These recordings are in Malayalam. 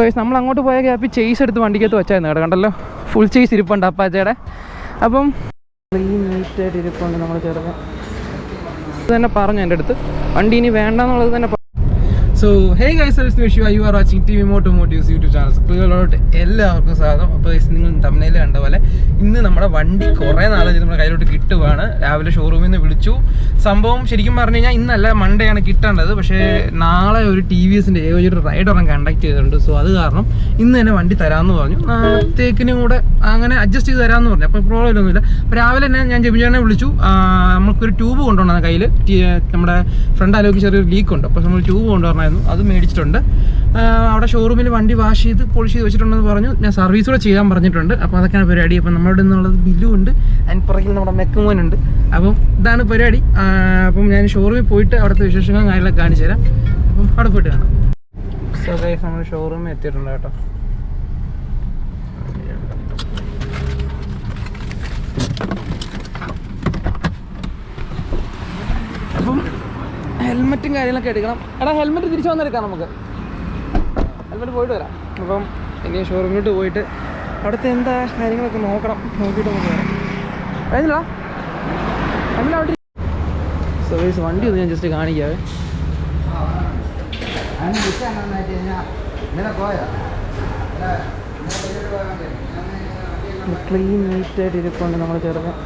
സോ നമ്മൾ അങ്ങോട്ട് പോയ ഗ്യാപ്പിൽ ചേസ് എടുത്ത് വണ്ടിക്കകത്ത് വെച്ചായിരുന്നു കേട്ടോ. കണ്ടല്ലോ, ഫുൾ ചേസ് ഇരിപ്പുണ്ട് അപ്പാച്ചയുടെ. അപ്പം ക്ലീൻ നീറ്റായിട്ട് ഇരിപ്പുണ്ട് നമ്മൾ ചെറുക്കൻ. ഇത് തന്നെ പറഞ്ഞു എൻ്റെ അടുത്ത്, വണ്ടി ഇനി വേണ്ടെന്നുള്ളത് തന്നെ. So hey guys, you are watching T V motomotives YouTube channel. പ്രിയമുള്ളവരോട് എല്ലാവർക്കും സ്വാഗതം. അപ്പോൾ നിങ്ങൾ തമ്മിൽ കണ്ട പോലെ ഇന്ന് നമ്മുടെ വണ്ടി കുറേ നാളെ നമ്മുടെ കയ്യിലോട്ട് കിട്ടുവാണ്. രാവിലെ ഷോറൂമിൽ നിന്ന് വിളിച്ചു. സംഭവം ശരിക്കും പറഞ്ഞു കഴിഞ്ഞാൽ ഇന്നല്ല, മൺഡേ ആണ് കിട്ടേണ്ടത്. പക്ഷേ നാളെ ഒരു ടി വി എസിൻ്റെ ഒരു റൈഡറും കണ്ടക്ട് ചെയ്തിട്ടുണ്ട്. സോ അത് കാരണം ഇന്ന് തന്നെ വണ്ടി തരാമെന്ന് പറഞ്ഞു. നാളത്തേക്കിനും കൂടെ അങ്ങനെ അഡ്ജസ്റ്റ് ചെയ്ത് തരാമെന്ന് പറഞ്ഞു. അപ്പോൾ പ്രോബ്ലം ഒന്നുമില്ല. അപ്പോൾ രാവിലെ തന്നെ ഞാൻ ജെബിജാനെ വിളിച്ചു. നമുക്കൊരു ട്യൂബ് കൊണ്ടുവന്ന കയ്യിൽ, നമ്മുടെ ഫ്രണ്ട് അലോക്ക് ചെറിയൊരു ലീക്ക് ഉണ്ട്. അപ്പോൾ നമ്മൾ ട്യൂബ് കൊണ്ടുവരണം, അത് മേടിച്ചിട്ടുണ്ട്. അവിടെ ഷോറൂമിൽ വണ്ടി വാഷ് ചെയ്ത് പോളിഷ് ചെയ്ത് വെച്ചിട്ടുണ്ടെന്ന് പറഞ്ഞു. ഞാൻ സർവീസ് കൂടെ ചെയ്യാൻ പറഞ്ഞിട്ടുണ്ട്. അപ്പോൾ അതൊക്കെയാണ് പരിപാടി. അപ്പം നമ്മുടെ നിന്നുള്ളത് ബില്ലും ഉണ്ട്, അതിന് പുറകിൽ നമ്മുടെ മെക്കുമോനുണ്ട്. അപ്പം ഇതാണ് പരിപാടി. അപ്പം ഞാൻ ഷോറൂമിൽ പോയിട്ട് അവിടുത്തെ വിശേഷങ്ങളും കാര്യങ്ങളൊക്കെ കാണിച്ചു തരാം. അപ്പം അവിടെ പോയിട്ട് കാണാം. സോ ഗൈസ്, നമ്മൾ ഷോറൂമിൽ എത്തിയിട്ടുണ്ട് കേട്ടോ. അപ്പം ഹെൽമെറ്റും കാര്യങ്ങളൊക്കെ എടുക്കണം. എടാ, ഹെൽമെറ്റ് തിരിച്ചു വന്നെടുക്കാം, നമുക്ക് ഹെൽമെറ്റ് പോയിട്ട് വരാം. അപ്പം ഇനി ഷോറൂമിലോട്ട് പോയിട്ട് അവിടുത്തെ എന്താ കാര്യങ്ങളൊക്കെ നോക്കണം. നോക്കിയിട്ട് നമുക്ക് വരാം. കഴിഞ്ഞില്ല അവിടെ. സോ ഗൈസ്, വണ്ടി ഒന്ന് ഞാൻ ജസ്റ്റ് കാണിക്കാവേ. ക്ലീൻ നീറ്റായിട്ട് ഇരിപ്പുണ്ട് നമ്മൾ ചെറുക്കൻ.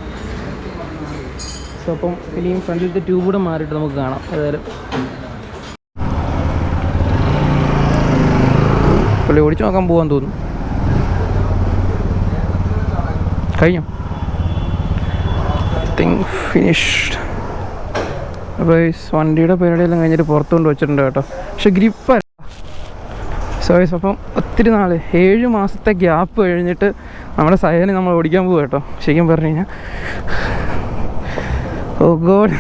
സോ അപ്പം ഇനിയും ഫ്രണ്ടിലത്തെ ട്യൂബ് കൂടെ മാറിയിട്ട് നമുക്ക് കാണാം. ഏതായാലും പുള്ളി ഓടിച്ചു നോക്കാൻ പോകാൻ തോന്നുന്നു. കഴിഞ്ഞു, തിങ് ഫിനിഷ്ഡ്. അപ്പോൾ വണ്ടിയുടെ പരിപാടിയെല്ലാം കഴിഞ്ഞിട്ട് പുറത്തുകൊണ്ട് വെച്ചിട്ടുണ്ട് കേട്ടോ. പക്ഷെ ഗ്രിപ്പല്ല. സോ അപ്പം ഒത്തിരി നാൾ, 7 മാസത്തെ ഗ്യാപ്പ് കഴിഞ്ഞിട്ട് നമ്മുടെ സൈഡിൽ നമ്മൾ ഓടിക്കാൻ പോകും കേട്ടോ. ശരിക്കും പറഞ്ഞു കഴിഞ്ഞാൽ, ഓ ഗോഡ്,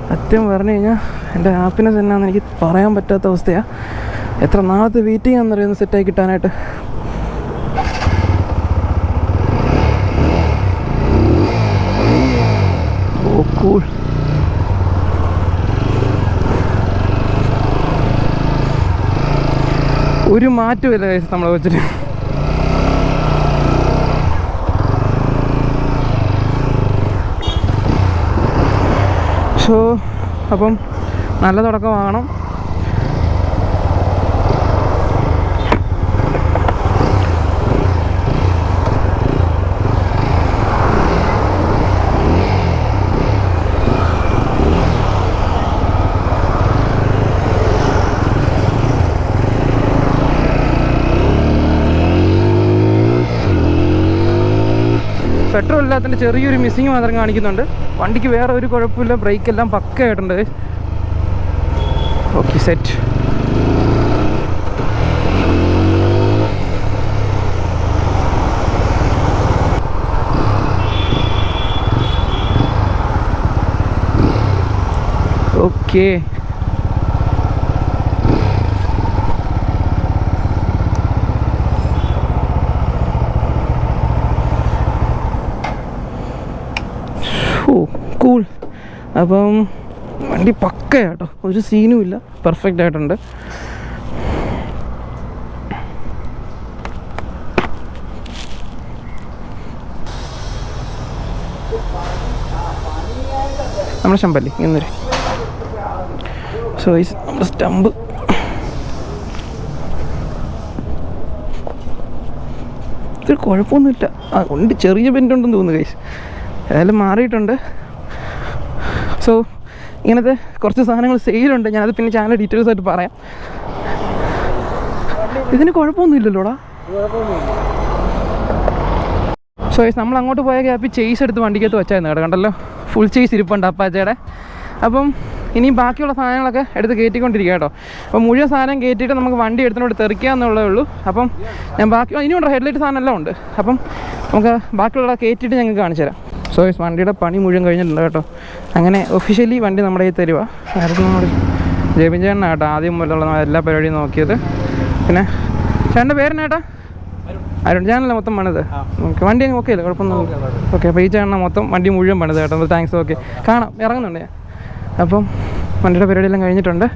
സത്യം പറഞ്ഞു കഴിഞ്ഞാൽ എൻ്റെ ഹാപ്പിനെസ് എന്നാന്ന് എനിക്ക് പറയാൻ പറ്റാത്ത അവസ്ഥയാണ്. എത്ര നാളത്തെ വെയിറ്റിംഗ് ആണെന്നറിയുന്ന സെറ്റായി കിട്ടാനായിട്ട്. ഓ കൂൾ. ഒരു മാറ്റമില്ല നമ്മളെ വെച്ചിട്ട്. സോ അപ്പം നല്ല തുടക്കമാകണം. പെട്രോൾ ഇല്ലാത്തതിൻ്റെ ചെറിയൊരു മിസ്സിങ് മാത്രം കാണിക്കുന്നുണ്ട്. വണ്ടിക്ക് വേറെ ഒരു കുഴപ്പമില്ല, ബ്രേക്കെല്ലാം പക്കയായിട്ടുണ്ട്. Okay, set. Okay, cool. അപ്പം വണ്ടി പക്കയാട്ടോ, ഒരു സീനും ഇല്ല, പെർഫെക്റ്റ് ആയിട്ടുണ്ട്. നമ്മുടെ സ്റ്റമ്പല്ലേ ഇന്നൊരു. സോ നമ്മുടെ സ്റ്റമ്പ് ഇതൊരു കുഴപ്പമൊന്നുമില്ല. ഉണ്ട്, ചെറിയ ബെൻഡുണ്ടെന്ന് തോന്നുന്നു ഗൈസ്. ഏതായാലും മാറിയിട്ടുണ്ട്. സോ ഇങ്ങനത്തെ കുറച്ച് സാധനങ്ങൾ സെയിലുണ്ട്. ഞാനത് പിന്നെ ചാനൽ ഡീറ്റെയിൽസ് ആയിട്ട് പറയാം. ഇതിന് കുഴപ്പമൊന്നുമില്ലല്ലോടാ. സോ നമ്മൾ അങ്ങോട്ട് പോയ ഗ്യാപ്പിൽ ചേസ് എടുത്ത് വണ്ടിക്കകത്ത് വെച്ചായിരുന്നു കേട്ടോ. കണ്ടല്ലോ, ഫുൾ ചേസ് ഇരിപ്പുണ്ട് അപ്പാച്ചയുടെ. അപ്പം ഇനി ബാക്കിയുള്ള സാധനങ്ങളൊക്കെ എടുത്ത് കയറ്റിക്കൊണ്ടിരിക്കുക കേട്ടോ. അപ്പോൾ മുഴുവൻ സാധനം കയറ്റിയിട്ട് നമുക്ക് വണ്ടി എടുത്തിനോട് തെറിക്കുക എന്നുള്ളതേ ഉള്ളൂ. അപ്പം ഞാൻ ബാക്കി ഇനിയുണ്ട്, ഹെഡ്ലൈറ്റ് സാധനം എല്ലാം ഉണ്ട്. അപ്പം നമുക്ക് ബാക്കിയുള്ള കയറ്റിയിട്ട് ഞങ്ങൾക്ക് കാണിച്ചു തരാം. സോ വണ്ടിയുടെ പണി മുഴുവൻ കഴിഞ്ഞിട്ടുണ്ട് കേട്ടോ. അങ്ങനെ ഒഫീഷ്യലി വണ്ടി നമ്മുടെ കയ്യിൽ തരുക. നേരത്തെ നമ്മൾ ജെബിൻ ചേട്ടനാണ് കേട്ടോ ആദ്യം മുതലുള്ള എല്ലാ പരിപാടിയും നോക്കിയത്. പിന്നെ ചേട്ടൻ്റെ പേരെന്നാ ചേട്ടാ? അരുൺ. ചേട്ടനല്ലേ മൊത്തം പണിത്? ഓക്കെ, വണ്ടി അങ്ങ് ഓക്കെ അല്ലേ? കുഴപ്പമൊന്നും. ഓക്കെ, അപ്പോൾ ഈ ചേട്ടനാണ് മൊത്തം വണ്ടി മുഴുവൻ പണിത് കേട്ടോ. താങ്ക്സ്. ഓക്കെ, കാണാം, ഇറങ്ങുന്നുണ്ട് ഞാൻ. അപ്പം വണ്ടിയുടെ പരിപാടിയെല്ലാം കഴിഞ്ഞിട്ടുണ്ട്.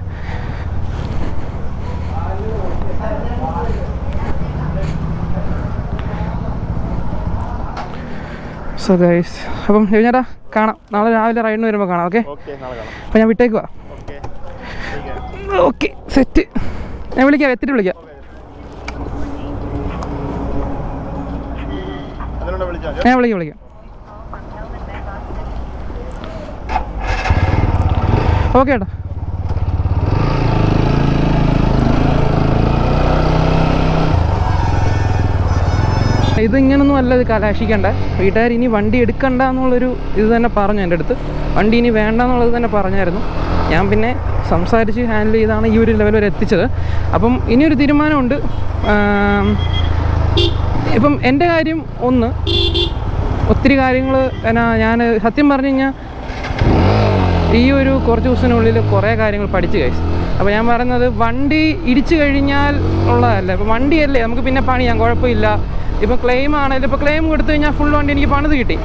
സോ ഗൈസ്, അപ്പം ചേട്ടാ കാണാം, നാളെ രാവിലെ റൈഡിന് വരുമ്പോൾ കാണാം. ഓക്കെ, അപ്പം ഞാൻ വിട്ടേക്കുവാ. ഓക്കെ സെറ്റ്, ഞാൻ വിളിക്കാം, എത്തിയിട്ട് വിളിക്കാം. ഞാൻ വിളിക്കാം. ഓക്കെ ഏട്ടാ. ഇതിങ്ങനൊന്നും അല്ല ഇത് കലാശിക്കണ്ട. വീട്ടുകാർ ഇനി വണ്ടി എടുക്കണ്ട എന്നുള്ളൊരു ഇത് തന്നെ പറഞ്ഞു എൻ്റെ അടുത്ത്. വണ്ടി ഇനി വേണ്ട എന്നുള്ളത് തന്നെ പറഞ്ഞായിരുന്നു. ഞാൻ പിന്നെ സംസാരിച്ച് ഹാൻഡിൽ ചെയ്താണ് ഈ ഒരു ലെവൽ വരെ എത്തിച്ചത്. അപ്പം ഇനിയൊരു തീരുമാനമുണ്ട്. ഇപ്പം എൻ്റെ കാര്യം ഒന്ന്, ഒത്തിരി കാര്യങ്ങൾ ഞാൻ സത്യം പറഞ്ഞു കഴിഞ്ഞാൽ ഈ ഒരു കുറച്ച് ദിവസത്തിനുള്ളിൽ കുറേ കാര്യങ്ങൾ പഠിച്ചു കഴിച്ചു. അപ്പോൾ ഞാൻ പറയുന്നത് വണ്ടി ഇടിച്ചു കഴിഞ്ഞാൽ ഉള്ളതല്ല. ഇപ്പോൾ വണ്ടിയല്ലേ നമുക്ക് പിന്നെ പണിയാം, കുഴപ്പമില്ല. ഇപ്പോൾ ക്ലെയിം ആണെങ്കിലും ഇപ്പോൾ ക്ലെയിം കൊടുത്തു കഴിഞ്ഞാൽ ഫുൾ വണ്ടി എനിക്ക് പണിത് കിട്ടി.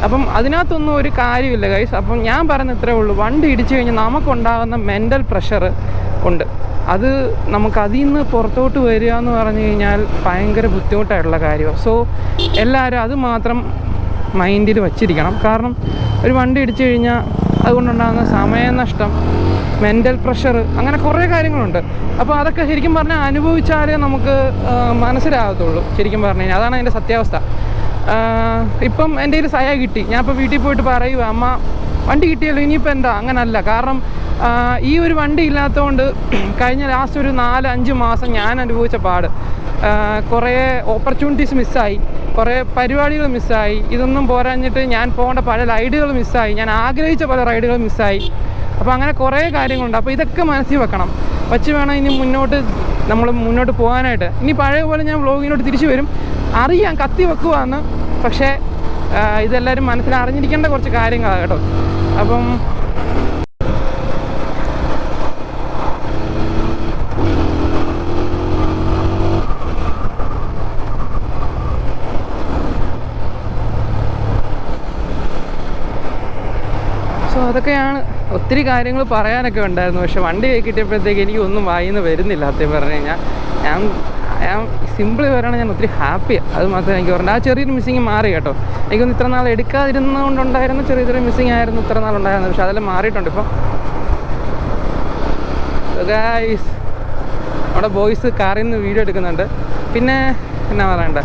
അപ്പം അതിനകത്തൊന്നും ഒരു കാര്യമില്ല ഗൈസ്. അപ്പം ഞാൻ പറയുന്നത് ഇത്രേ ഉള്ളൂ, വണ്ടി ഇടിച്ചു കഴിഞ്ഞാൽ നമുക്കുണ്ടാകുന്ന മെൻ്റൽ പ്രഷർ ഉണ്ട്. അത് നമുക്ക് അതിൽ നിന്ന് പുറത്തോട്ട് വരിക എന്ന് പറഞ്ഞു കഴിഞ്ഞാൽ ഭയങ്കര ബുദ്ധിമുട്ടായിട്ടുള്ള കാര്യമാണ്. സോ എല്ലാവരും അത് മാത്രം മൈൻഡിൽ വച്ചിരിക്കണം. കാരണം ഒരു വണ്ടി ഇടിച്ചു കഴിഞ്ഞാൽ അതുകൊണ്ടുണ്ടാകുന്ന സമയനഷ്ടം, മെൻ്റൽ പ്രഷർ, അങ്ങനെ കുറേ കാര്യങ്ങളുണ്ട്. അപ്പോൾ അതൊക്കെ ശരിക്കും പറഞ്ഞാൽ അനുഭവിച്ചാലേ നമുക്ക് മനസ്സിലാകത്തുള്ളൂ. ശരിക്കും പറഞ്ഞു കഴിഞ്ഞാൽ അതാണ് അതിൻ്റെ സത്യാവസ്ഥ. ഇപ്പം എൻ്റെ കയ്യിൽ സയ കിട്ടി, ഞാൻ ഇപ്പോൾ വീട്ടിൽ പോയിട്ട് പറയുക, അമ്മ വണ്ടി കിട്ടിയല്ലോ, ഇനിയിപ്പോൾ എന്താ? അങ്ങനല്ല. കാരണം ഈ ഒരു വണ്ടി ഇല്ലാത്തതുകൊണ്ട് കഴിഞ്ഞ ലാസ്റ്റ് ഒരു 4-5 മാസം ഞാൻ അനുഭവിച്ച പാട്, കുറേ ഓപ്പർച്യൂണിറ്റീസ് മിസ്സായി, കുറേ പരിപാടികൾ മിസ്സായി. ഇതൊന്നും പോരാഞ്ഞിട്ട് ഞാൻ പോകേണ്ട പല റൈഡുകൾ മിസ്സായി, ഞാൻ ആഗ്രഹിച്ച പല റൈഡുകൾ മിസ്സായി. അപ്പോൾ അങ്ങനെ കുറേ കാര്യങ്ങളുണ്ട്. അപ്പോൾ ഇതൊക്കെ മനസ്സിൽ വെക്കണം, വച്ച് വേണം ഇനി മുന്നോട്ട് പോകാനായിട്ട്. ഇനി പഴയ പോലെ ഞാൻ വ്ളോഗിനോട്ട് തിരിച്ചു വരും, അറിയാം കത്തി വെക്കുവാന്ന്. പക്ഷേ ഇതെല്ലാവരും മനസ്സിലറിഞ്ഞിരിക്കേണ്ട കുറച്ച് കാര്യങ്ങളാണ് കേട്ടോ. അപ്പം അതൊക്കെയാണ്. ഒത്തിരി കാര്യങ്ങൾ പറയാനൊക്കെ ഉണ്ടായിരുന്നു. പക്ഷെ വണ്ടി കിട്ടിയപ്പോഴത്തേക്ക് എനിക്ക് ഒന്നും വായിന്ന് വരുന്നില്ല. സത്യം പറഞ്ഞു കഴിഞ്ഞാൽ ഞാൻ സിമ്പിളി പറയുകയാണെങ്കിൽ ഞാൻ ഒത്തിരി ഹാപ്പിയാണ്. അത് മാത്രമേ എനിക്ക് പറഞ്ഞത്. ആ ചെറിയൊരു മിസ്സിങ് മാറി കേട്ടോ. എനിക്കൊന്ന് ഇത്ര നാൾ എടുക്കാതിരുന്നതുകൊണ്ടുണ്ടായിരുന്ന ചെറിയ മിസ്സിങ് ആയിരുന്നു ഇത്ര നാൾ ഉണ്ടായിരുന്നത്. പക്ഷെ അതെല്ലാം മാറിയിട്ടുണ്ട് ഇപ്പം. ഗൈസ്, നമ്മുടെ ബോയ്സ് കാറിൽ നിന്ന് വീഡിയോ എടുക്കുന്നുണ്ട്. പിന്നെ എന്നാ പറയണ്ടേ,